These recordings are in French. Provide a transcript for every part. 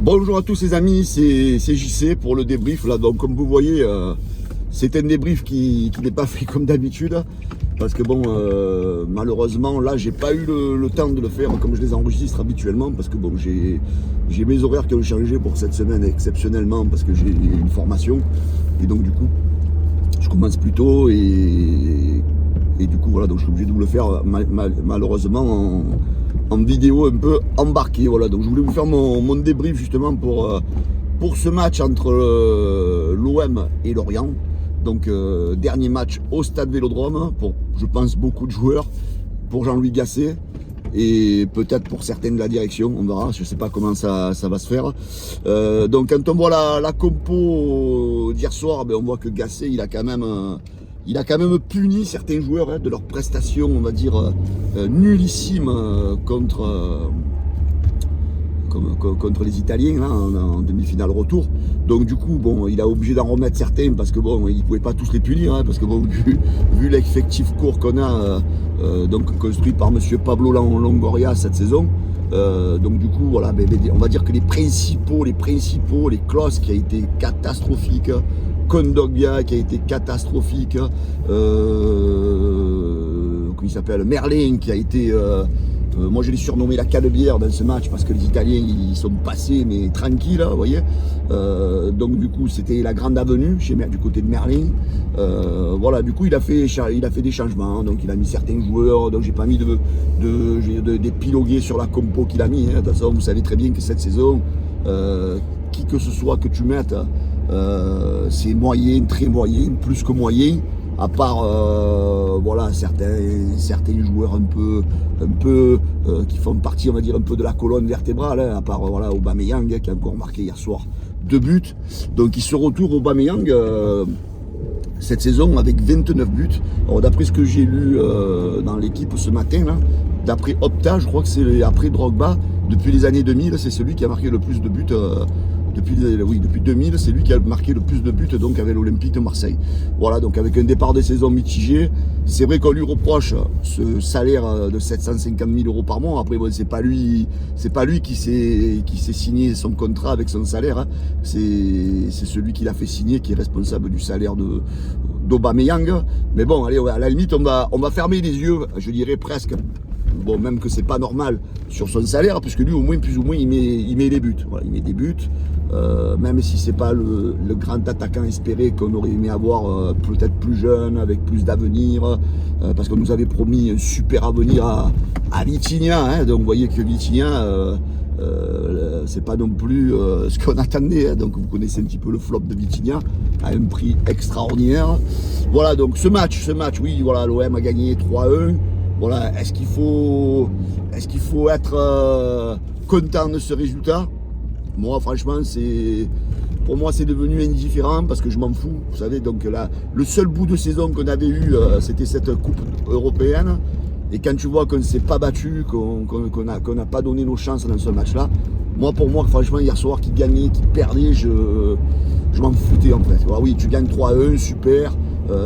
Bonjour à tous les amis, c'est JC pour le débrief. Là, donc, comme vous voyez, c'est un débrief qui n'est pas fait comme d'habitude. Parce que bon, malheureusement, là, j'ai pas eu le temps de le faire comme je les enregistre habituellement. Parce que bon, j'ai mes horaires qui ont changé pour cette semaine exceptionnellement. Parce que j'ai une formation. Et donc, du coup, je commence plus tôt. Et du coup, voilà, donc je suis obligé de vous le faire malheureusement en vidéo un peu embarqué. Voilà, donc je voulais vous faire mon débrief justement pour ce match entre l'OM et Lorient. Donc dernier match au stade Vélodrome pour, je pense, beaucoup de joueurs, pour Jean-Louis Gasset et peut-être pour certains de la direction, on verra, je ne sais pas comment ça va se faire. Donc quand on voit la compo d'hier soir, ben, on voit que Gasset il a quand même puni certains joueurs de leurs prestations, on va dire, nullissimes contre les Italiens là, en demi-finale retour. Donc du coup, bon, il a obligé d'en remettre certains parce que bon, il ne pouvait pas tous les punir, parce que bon, vu l'effectif court qu'on a, donc construit par monsieur Pablo Longoria cette saison. Donc du coup, voilà, on va dire que les principaux, les Klose qui a été catastrophique, Kondogbia qui a été catastrophique, comment il s'appelle, Merlin qui a été, moi je l'ai surnommé la canebière dans ce match parce que les Italiens ils sont passés mais tranquilles, vous voyez. Donc du coup c'était la grande avenue du côté de Merlin. Voilà, du coup il a fait des changements, donc il a mis certains joueurs, donc j'ai pas mis d'épiloguer sur la compo qu'il a mis. De toute façon vous savez très bien que cette saison, qui que ce soit que tu mettes, c'est moyen, très moyen, plus que moyen, à part voilà, certains joueurs un peu qui font partie, on va dire, un peu de la colonne vertébrale, à part voilà, Aubameyang qui a encore marqué hier soir 2 buts. Donc il se retrouve Aubameyang cette saison avec 29 buts. Alors d'après ce que j'ai lu dans l'équipe ce matin, là, d'après Opta, je crois que c'est après Drogba, depuis les années 2000, c'est celui qui a marqué le plus de buts. Depuis 2000, c'est lui qui a marqué le plus de buts donc avec l'Olympique de Marseille. Voilà, donc avec un départ de saison mitigé. C'est vrai qu'on lui reproche ce salaire de 750 000 euros par mois. Après, bon, c'est pas lui qui s'est signé son contrat avec son salaire. C'est celui qui l'a fait signer qui est responsable du salaire d'Aubameyang. Mais bon, allez, à la limite, on va fermer les yeux, je dirais presque. Bon, même que c'est pas normal sur son salaire, puisque lui, au moins, plus ou moins, il met les buts. Voilà, il met des buts, même si c'est pas le grand attaquant espéré qu'on aurait aimé avoir, peut-être plus jeune, avec plus d'avenir, parce qu'on nous avait promis un super avenir à Vitinha. Donc, vous voyez que Vitinha, c'est pas non plus ce qu'on attendait. Donc, vous connaissez un petit peu le flop de Vitinha, à un prix extraordinaire. Voilà, donc ce match, oui, voilà, l'OM a gagné 3-1. Voilà, est-ce qu'il faut être content de ce résultat? Moi, franchement, pour moi, c'est devenu indifférent parce que je m'en fous. Vous savez, donc là, le seul bout de saison qu'on avait eu, c'était cette coupe européenne. Et quand tu vois qu'on ne s'est pas battu, qu'on n'a pas donné nos chances dans ce match-là, pour moi, franchement, hier soir, qui gagnait, qui perdait, je m'en foutais en fait. Alors, oui, tu gagnes 3-1, super.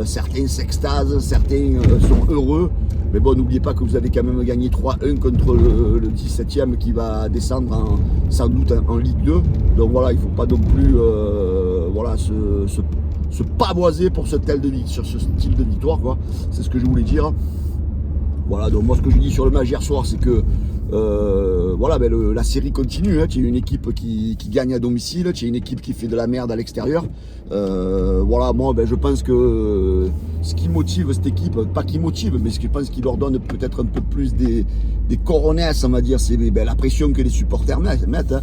Certains s'extasent, certains sont heureux. Mais bon, n'oubliez pas que vous avez quand même gagné 3-1 contre le 17e qui va descendre sans doute en Ligue 2. Donc voilà, il ne faut pas non plus voilà, se pavoiser pour sur ce style de victoire, quoi. C'est ce que je voulais dire. Voilà, donc moi ce que je dis sur le match hier soir, c'est que voilà, la série continue. Tu as une équipe qui gagne à domicile, tu as une équipe qui fait de la merde à l'extérieur. Voilà, moi je pense que ce qui motive cette équipe, pas qui motive, mais ce que je pense qui leur donne peut-être un peu plus des coronesses, on va dire, c'est la pression que les supporters mettent.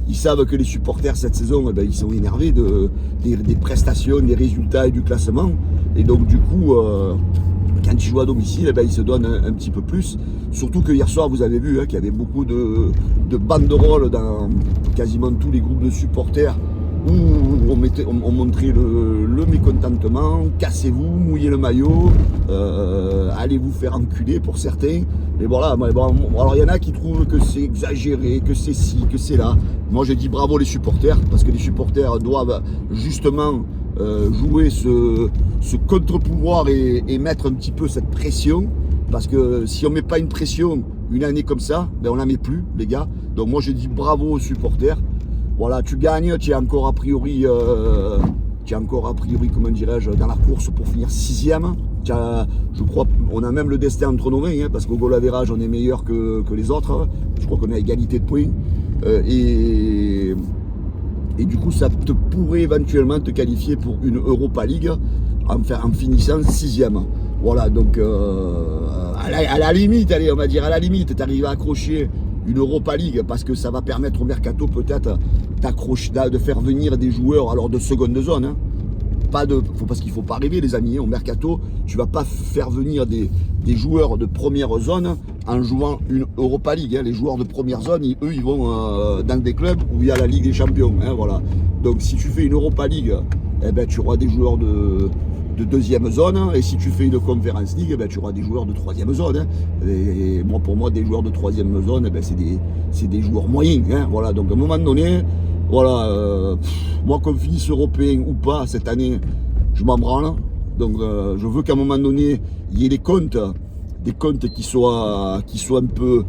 Ils savent que les supporters cette saison, ils sont énervés des prestations, des résultats et du classement. Et donc du coup, quand ils jouent à domicile, ils se donnent un petit peu plus. Surtout que hier soir, vous avez vu qu'il y avait beaucoup de banderoles dans quasiment tous les groupes de supporters où on montrait le mécontentement, cassez-vous, mouillez le maillot, allez vous faire enculer pour certains. Mais voilà, alors il y en a qui trouvent que c'est exagéré, que c'est ci, que c'est là. Moi j'ai dit bravo les supporters, parce que les supporters doivent justement jouer ce contre-pouvoir et mettre un petit peu cette pression. Parce que si on ne met pas une pression une année comme ça, on ne la met plus, les gars. Donc moi je dis bravo aux supporters. Voilà, tu gagnes, tu es encore a priori, comment dirais-je, dans la course pour finir 6e. Je crois, on a même le destin entre nos mains, hein, parce qu'au goal average, on est meilleur que les autres. Je crois qu'on est à égalité de points. Et du coup, ça te pourrait éventuellement te qualifier pour une Europa League en finissant 6e. Voilà, donc à la limite, allez, on va dire à la limite, tu arrives à accrocher une Europa League parce que ça va permettre au mercato peut-être de faire venir des joueurs alors de seconde zone. Hein. Parce qu'il ne faut pas rêver les amis, hein, au mercato, tu ne vas pas faire venir des joueurs de première zone en jouant une Europa League. Hein. Les joueurs de première zone, ils vont dans des clubs où il y a la Ligue des Champions. Hein, voilà. Donc si tu fais une Europa League, eh ben, tu auras des joueurs de deuxième zone, et si tu fais une Conference League, ben, tu auras des joueurs de troisième zone. Hein. Et moi, pour moi, des joueurs de troisième zone, ben, c'est des joueurs moyens. Hein. Voilà. Donc à un moment donné, voilà, moi qu'on finisse européen ou pas cette année, je m'en branle. Donc je veux qu'à un moment donné, il y ait des comptes qui soient un peu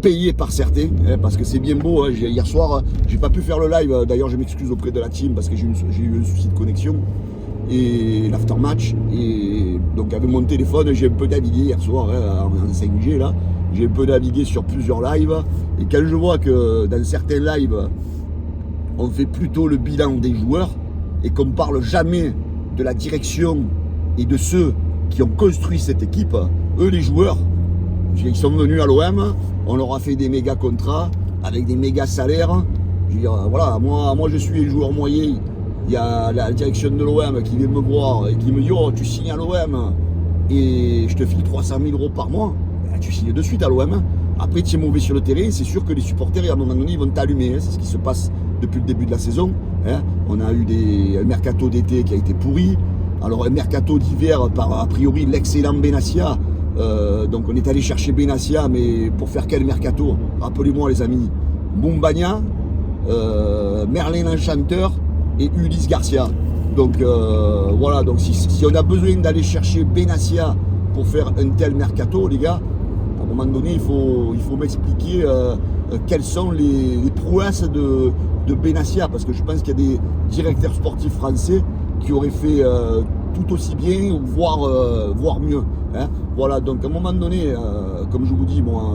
payés par certains, hein, parce que c'est bien beau. Hein. Hier soir, j'ai pas pu faire le live. D'ailleurs, je m'excuse auprès de la team parce que j'ai eu un souci de connexion. Et l'aftermatch, et donc avec mon téléphone j'ai un peu navigué hier soir hein, en 5G là, j'ai un peu navigué sur plusieurs lives, et quand je vois que dans certains lives on fait plutôt le bilan des joueurs et qu'on parle jamais de la direction et de ceux qui ont construit cette équipe, eux les joueurs, ils sont venus à l'OM, on leur a fait des méga contrats avec des méga salaires. Je veux dire, voilà, moi je suis un joueur moyen. Il y a la direction de l'OM qui vient me voir et qui me dit « Oh, tu signes à l'OM et je te file 300 000 euros par mois. » Tu signes de suite à l'OM. Après, tu es mauvais sur le terrain. C'est sûr que les supporters, à un moment donné, ils vont t'allumer. Hein. C'est ce qui se passe depuis le début de la saison. Hein. On a eu un mercato d'été qui a été pourri. Alors, un mercato d'hiver par, a priori, l'excellent Benassia. Donc, on est allé chercher Benassia, mais pour faire quel mercato? Rappelez-moi, les amis. Mumbagna, Merlin l'Enchanteur et Ulysse Garcia. Donc voilà, donc si on a besoin d'aller chercher Benassia pour faire un tel mercato, les gars, à un moment donné, il faut m'expliquer quelles sont les prouesses de Benassia, parce que je pense qu'il y a des directeurs sportifs français qui auraient fait tout aussi bien, ou voire mieux. Hein. Voilà, donc à un moment donné, comme je vous dis, moi,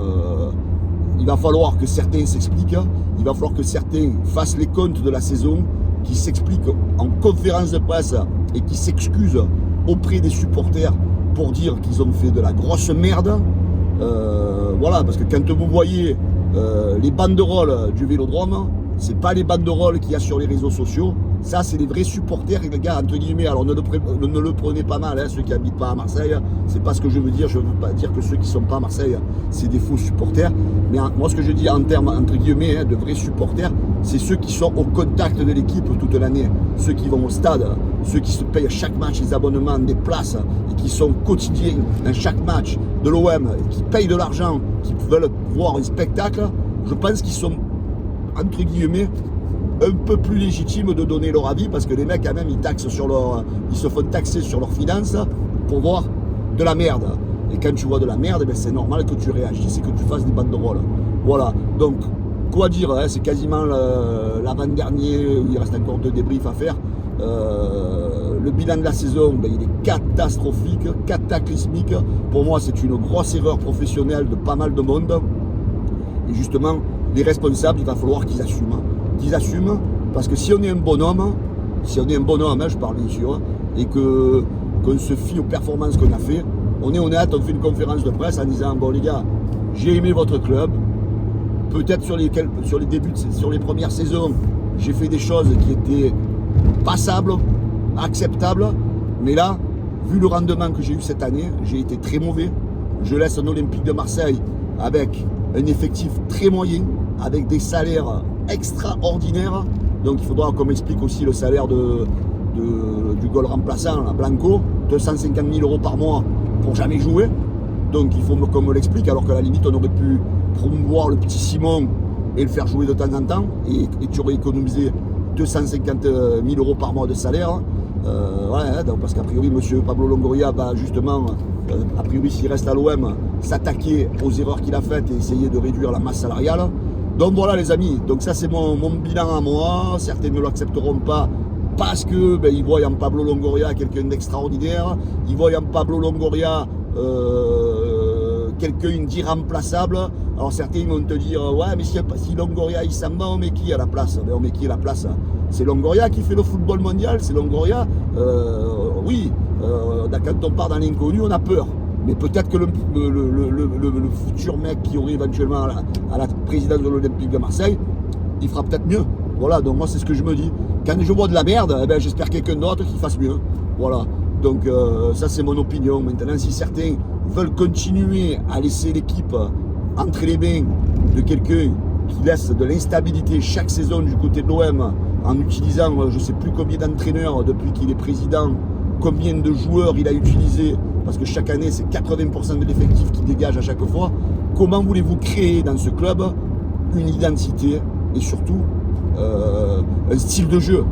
il va falloir que certains s'expliquent, il va falloir que certains fassent les comptes de la saison, qui s'expliquent en conférence de presse et qui s'excusent auprès des supporters pour dire qu'ils ont fait de la grosse merde. Voilà, parce que quand vous voyez les banderoles du Vélodrome, c'est pas les banderoles qu'il y a sur les réseaux sociaux. Ça, c'est les vrais supporters, les gars, entre guillemets. Alors ne le prenez pas mal, hein, ceux qui n'habitent pas à Marseille. C'est pas ce que je veux dire. Je veux pas dire que ceux qui ne sont pas à Marseille, c'est des faux supporters. Mais moi, ce que je dis en termes, entre guillemets, hein, de vrais supporters, c'est ceux qui sont au contact de l'équipe toute l'année. Ceux qui vont au stade, ceux qui se payent chaque match les abonnements, des places, et qui sont quotidiens dans chaque match de l'OM, qui payent de l'argent, qui veulent voir un spectacle. Je pense qu'ils sont, entre guillemets, un peu plus légitime de donner leur avis, parce que les mecs quand même ils se font taxer sur leurs finances pour voir de la merde. Et quand tu vois de la merde, ben c'est normal que tu réagisses et que tu fasses des banderoles. Voilà, donc quoi dire, hein, c'est quasiment l'avant-dernier, où il reste encore 2 débriefs à faire. Le bilan de la saison, ben, il est catastrophique, cataclysmique. Pour moi, c'est une grosse erreur professionnelle de pas mal de monde. Et justement, les responsables, il va falloir qu'ils assument. Parce que si on est un bonhomme, hein, je parle bien sûr, et qu'on se fie aux performances qu'on a fait, on est honnête, on fait une conférence de presse en disant, bon les gars, j'ai aimé votre club, peut-être sur les premières saisons, j'ai fait des choses qui étaient passables, acceptables, mais là, vu le rendement que j'ai eu cette année, j'ai été très mauvais. Je laisse un Olympique de Marseille avec un effectif très moyen, avec des salaires extraordinaires. Donc il faudra qu'on m'explique aussi le salaire du goal remplaçant, Blanco, 250 000 euros par mois pour jamais jouer. Donc il faut qu'on me l'explique, alors qu'à la limite on aurait pu promouvoir le petit Simon et le faire jouer de temps en temps, et tu aurais économisé 250 000 euros par mois de salaire. Ouais, donc parce qu'a priori monsieur Pablo Longoria va justement, a priori s'il reste à l'OM, s'attaquer aux erreurs qu'il a faites et essayer de réduire la masse salariale. Donc voilà les amis, donc ça c'est mon bilan à moi. Certains ne l'accepteront pas parce que ils voient en Pablo Longoria quelqu'un d'extraordinaire, ils voient en Pablo Longoria quelqu'un d'irremplaçable. Alors certains vont te dire ouais mais si Longoria il s'en va, on met qui à la place? On met qui à la place? C'est Longoria qui fait le football mondial, c'est Longoria. Oui, quand on part dans l'inconnu, on a peur. Mais peut-être que le futur mec qui aurait éventuellement à la présidence de l'Olympique de Marseille, il fera peut-être mieux. Voilà, donc moi c'est ce que je me dis. Quand je vois de la merde, j'espère quelqu'un d'autre qui fasse mieux. Voilà, donc ça c'est mon opinion. Maintenant, si certains veulent continuer à laisser l'équipe entre les mains de quelqu'un qui laisse de l'instabilité chaque saison du côté de l'OM, en utilisant je ne sais plus combien d'entraîneurs depuis qu'il est président, combien de joueurs il a utilisé, parce que chaque année c'est 80% de l'effectif qui dégage à chaque fois, comment voulez-vous créer dans ce club une identité et surtout un style de jeu,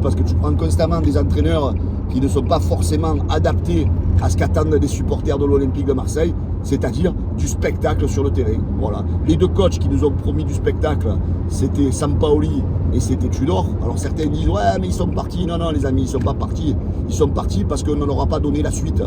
parce que tu prends constamment des entraîneurs qui ne sont pas forcément adaptés à ce qu'attendent les supporters de l'Olympique de Marseille, c'est-à-dire du spectacle sur le terrain. Voilà. Les deux coachs qui nous ont promis du spectacle, c'était Sampaoli et c'était Tudor. Alors certains disent ouais mais ils sont partis. Non les amis, ils sont pas partis. Ils sont partis parce qu'on ne leur a pas donné la suite,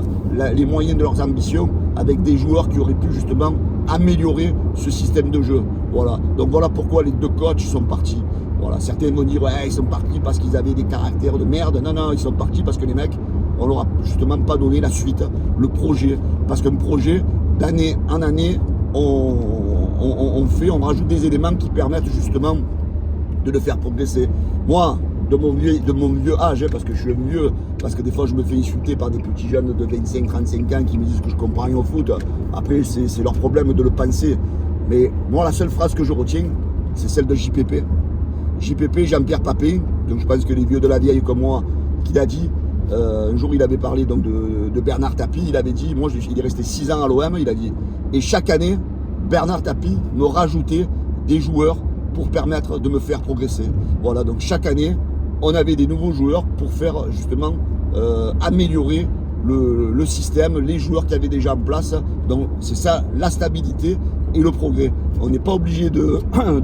les moyens de leurs ambitions, avec des joueurs qui auraient pu justement améliorer ce système de jeu. Voilà. Donc voilà pourquoi les deux coachs sont partis. Voilà. Certains vont dire ouais ils sont partis parce qu'ils avaient des caractères de merde. Non, ils sont partis parce que les mecs, on leur a justement pas donné la suite, le projet. Parce qu'un projet, d'année en année, on rajoute des éléments qui permettent justement de le faire progresser. Moi, de mon vieux âge, parce que je suis un vieux, parce que des fois je me fais insulter par des petits jeunes de 25-35 ans qui me disent que je comprends rien au foot. Après, c'est leur problème de le penser. Mais moi, la seule phrase que je retiens, c'est celle de JPP. JPP, Jean-Pierre Papin, donc je pense que les vieux de la vieille comme moi, qu'il a dit, un jour il avait parlé donc de Bernard Tapie, il avait dit, il est resté 6 ans à l'OM, il a dit, et chaque année, Bernard Tapie me rajoutait des joueurs pour permettre de me faire progresser. Voilà, donc chaque année, on avait des nouveaux joueurs pour faire justement améliorer le système, les joueurs qui avaient déjà en place. Donc c'est ça, la stabilité et le progrès. On n'est pas obligé de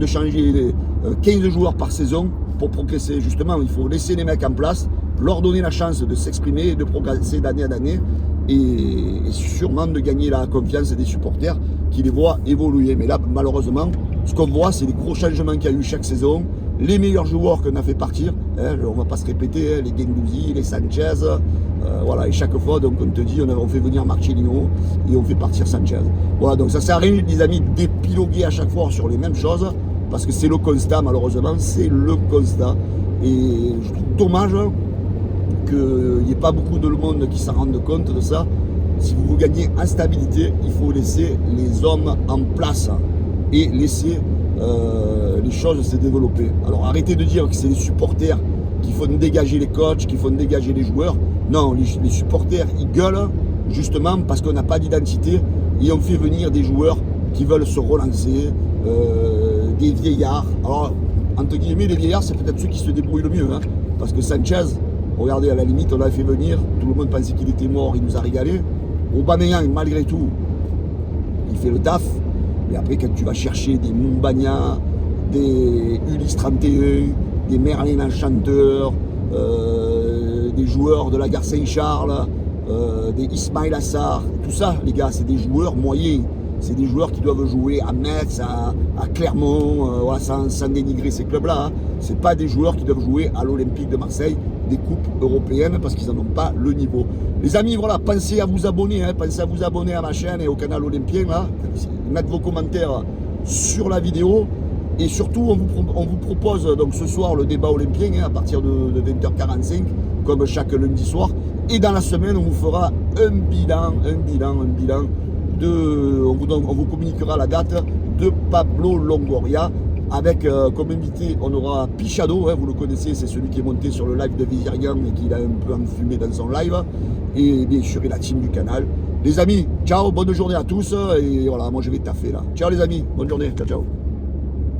changer 15 joueurs par saison pour progresser. Justement, il faut laisser les mecs en place, leur donner la chance de s'exprimer, de progresser d'année en année et sûrement de gagner la confiance des supporters qui les voient évoluer. Mais là, malheureusement, ce qu'on voit, c'est les gros changements qu'il y a eu chaque saison, les meilleurs joueurs qu'on a fait partir, on ne va pas se répéter, les Guendouzi, les Sanchez, voilà, et chaque fois, donc on te dit, on fait venir Marcelino et on fait partir Sanchez. Voilà, donc ça sert à rien, les amis, d'épiloguer à chaque fois sur les mêmes choses, parce que c'est le constat, malheureusement, c'est le constat. Et je trouve dommage qu'il n'y ait pas beaucoup de monde qui s'en rende compte de ça. Si vous gagnez en stabilité, il faut laisser les hommes en place et laisser les choses se développer. Alors arrêtez de dire que c'est les supporters qui font dégager les coachs, qui font dégager les joueurs. Non, les supporters, ils gueulent justement parce qu'on n'a pas d'identité et on fait venir des joueurs qui veulent se relancer, des vieillards. Alors, entre guillemets, les vieillards, c'est peut-être ceux qui se débrouillent le mieux. Hein, parce que Sanchez, regardez, à la limite, on l'a fait venir, tout le monde pensait qu'il était mort, il nous a régalé. Aubameyang, malgré tout, il fait le taf. Mais après, quand tu vas chercher des Mumbagna, des Ulysse 31, des Merlin Enchanteur, des joueurs de la gare Saint-Charles, des Ismail Assar, tout ça, les gars, c'est des joueurs moyens. C'est des joueurs qui doivent jouer à Metz, à Clermont, voilà, sans dénigrer ces clubs-là. Hein. Ce pas des joueurs qui doivent jouer à l'Olympique de Marseille, des coupes européennes, parce qu'ils n'en ont pas le niveau. Les amis, voilà, pensez à vous abonner, hein, pensez à vous abonner à ma chaîne et au canal Olympien, là. Mettre vos commentaires sur la vidéo. Et surtout, on vous propose donc ce soir le débat olympien hein, à partir de 20h45, comme chaque lundi soir. Et dans la semaine, on vous fera un bilan on vous communiquera la date de Pablo Longoria. Avec comme invité, on aura Pichado, hein, vous le connaissez, c'est celui qui est monté sur le live de Vizirian et qui l'a un peu enfumé dans son live. Et bien sûr, et la team du canal. Les amis, ciao, bonne journée à tous. Et voilà, moi je vais taffer là. Ciao les amis, bonne journée, ciao ciao.